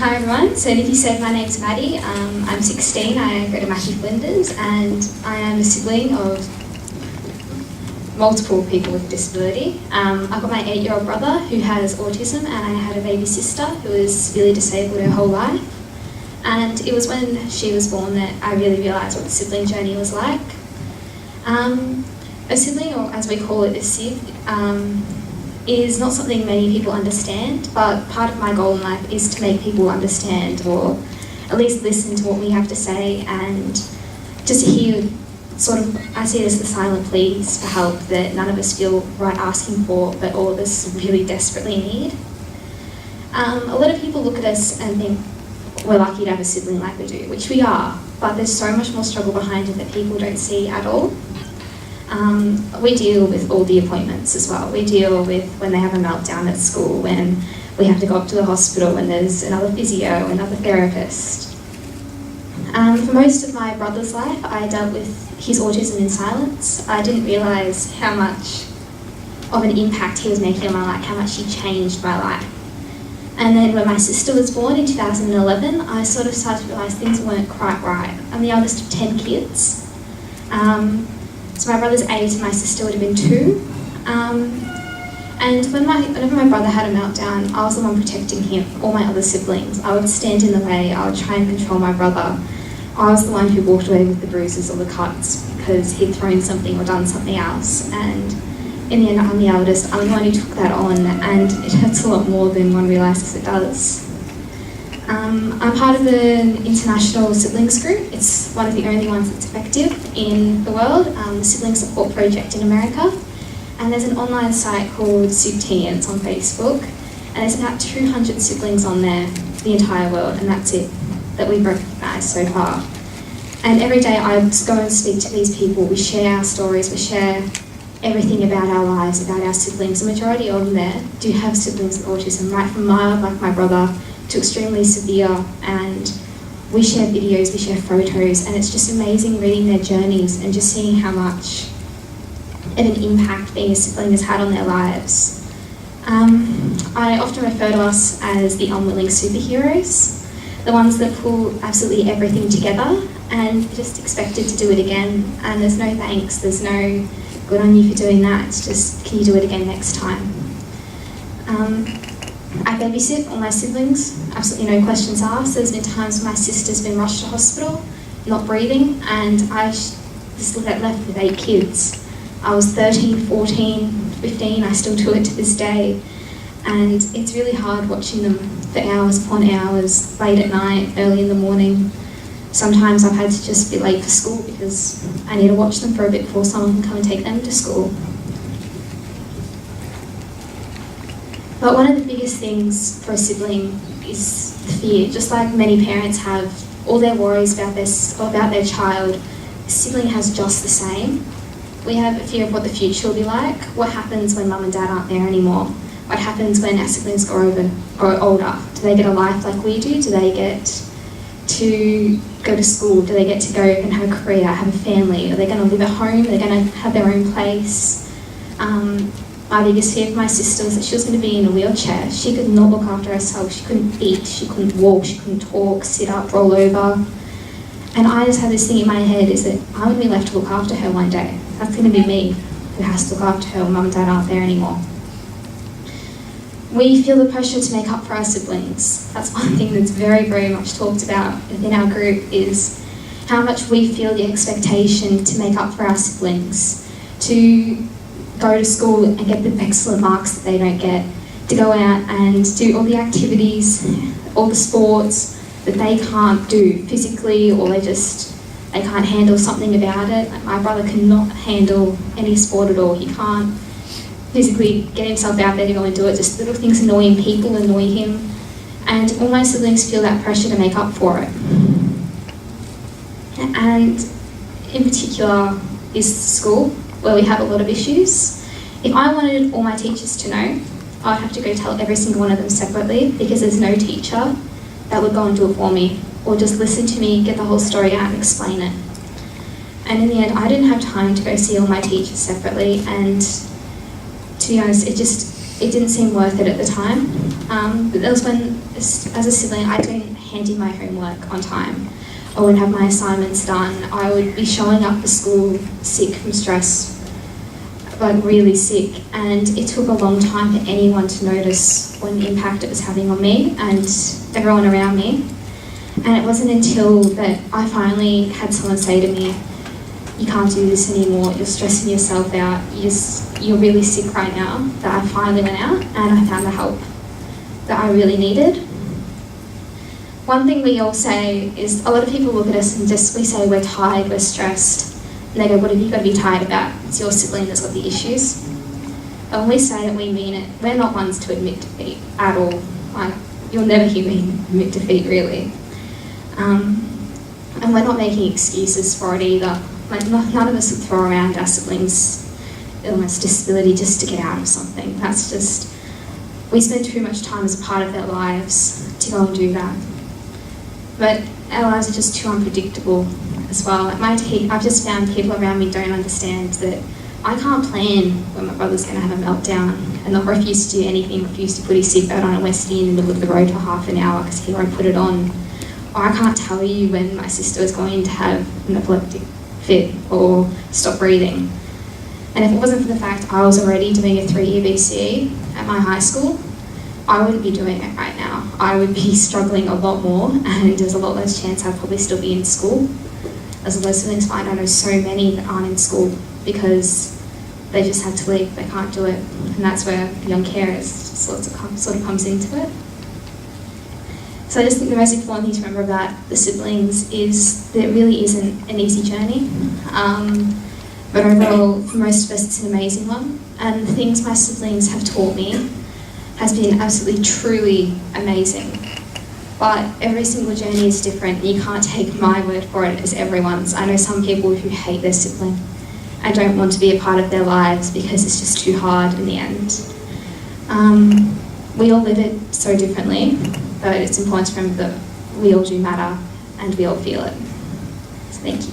Hi everyone, so Nikki said my name's Maddie. I'm 16, I go to Mackie Flinders, and I am a sibling of multiple people with disability. I've got my 8-year-old brother who has autism, and I had a baby sister who was severely disabled her whole life. And it was when she was born that I really realised what the sibling journey was like. A sibling, or as we call it, a sib, is not something many people understand, but part of my goal in life is to make people understand, or at least listen to what we have to say, and just to hear I see it as the silent pleas for help that none of us feel right asking for, but all of us really desperately need. A lot of people look at us and think we're lucky to have a sibling like we do, which we are, but there's so much more struggle behind it that people don't see at all. We deal with all the appointments as well. We deal with when they have a meltdown at school, when we have to go up to the hospital, when there's another physio, another therapist. For most of my brother's life, I dealt with his autism in silence. I didn't realise how much of an impact he was making on my life, how much he changed my life. And then when my sister was born in 2011, I sort of started to realise things weren't quite right. I'm the eldest of 10 kids. So my brother's 8 and my sister would have been 2. And whenever my brother had a meltdown, I was the one protecting him, all my other siblings. I would stand in the way, I would try and control my brother. I was the one who walked away with the bruises or the cuts because he'd thrown something or done something else. And in the end, I'm the eldest, I'm the one who took that on, and it hurts a lot more than one realises it does. I'm part of an international siblings group. It's one of the only ones that's effective in the world, the Sibling Support Project in America. And there's an online site called SibT, and it's on Facebook. And there's about 200 siblings on there, the entire world, and that's it, that we've recognised so far. And every day I go and speak to these people, we share our stories, we share everything about our lives, about our siblings. The majority of them there do have siblings with autism, right from mild, like my brother, to extremely severe, and we share videos, we share photos, and it's just amazing reading their journeys and just seeing how much of an impact being a sibling has had on their lives. I often refer to us as the unwilling superheroes, the ones that pull absolutely everything together and just expected to do it again, and there's no thanks, there's no good on you for doing that, it's just can you do it again next time. I babysit all my siblings, absolutely no questions asked. There's been times when my sister's been rushed to hospital, not breathing, and I just left with 8 kids. I was 13, 14, 15, I still do it to this day. And it's really hard watching them for hours upon hours, late at night, early in the morning. Sometimes I've had to just be late for school because I need to watch them for a bit before someone can come and take them to school. But one of the biggest things for a sibling is the fear. Just like many parents have all their worries about their child, a sibling has just the same. We have a fear of what the future will be like. What happens when mum and dad aren't there anymore? What happens when our siblings grow older? Do they get a life like we do? Do they get to go to school? Do they get to go and have a career, have a family? Are they going to live at home? Are they going to have their own place? My biggest fear for my sister was that she was going to be in a wheelchair. She could not look after herself. She couldn't eat, she couldn't walk, she couldn't talk, sit up, roll over. And I just had this thing in my head is that I'm going to be left to look after her one day. That's going to be me who has to look after her when mum and dad aren't there anymore. We feel the pressure to make up for our siblings. That's one thing that's very, very much talked about within our group, is how much we feel the expectation to make up for our siblings, to go to school and get the excellent marks that they don't get, to go out and do all the activities, all the sports that they can't do physically, or they can't handle something about it. Like my brother cannot handle any sport at all. He can't physically get himself out there to go and do it. Just little things annoying people annoy him. And all my siblings feel that pressure to make up for it. And in particular is school, where we have a lot of issues. If I wanted all my teachers to know, I'd have to go tell every single one of them separately, because there's no teacher that would go and do it for me, or just listen to me, get the whole story out and explain it. And in the end, I didn't have time to go see all my teachers separately, and to be honest, it just it didn't seem worth it at the time. But that was when, as a sibling, I didn't hand in my homework on time. I wouldn't have my assignments done. I would be showing up for school sick from stress, like really sick, and it took a long time for anyone to notice what an impact it was having on me and everyone around me. And it wasn't until that I finally had someone say to me, "You can't do this anymore, you're stressing yourself out, you're really sick right now," that I finally went out and I found the help that I really needed. One thing we all say is, a lot of people look at us and we say we're tired, we're stressed, and they go, "What have you got to be tired about? It's your sibling that's got the issues." But when we say it, we mean it. We're not ones to admit defeat at all. Like, you'll never hear me admit defeat, really. And we're not making excuses for it either. Like, none of us would throw around our siblings' illness, disability just to get out of something. That's just, we spend too much time as a part of their lives to go and do that. But our lives are just too unpredictable as well. I've just found people around me don't understand that I can't plan when my brother's going to have a meltdown and they'll refuse to do anything, refuse to put his seatbelt on and we're sitting in the middle of the road for half an hour because he won't put it on. Or I can't tell you when my sister is going to have an epileptic fit or stop breathing. And if it wasn't for the fact I was already doing a 3-year BCE at my high school, I wouldn't be doing it right now. I would be struggling a lot more and there's a lot less chance I'd probably still be in school. As a low siblings find, I know so many that aren't in school because they just had to leave, they can't do it. And that's where young carers sort of comes into it. So I just think the most important thing to remember about the siblings is that it really isn't an easy journey. But overall, for most of us, it's an amazing one. And the things my siblings have taught me has been absolutely, truly amazing. But every single journey is different. You can't take my word for it as everyone's. I know some people who hate their sibling and don't want to be a part of their lives because it's just too hard in the end. We all live it so differently, but it's important to remember that we all do matter and we all feel it. So thank you.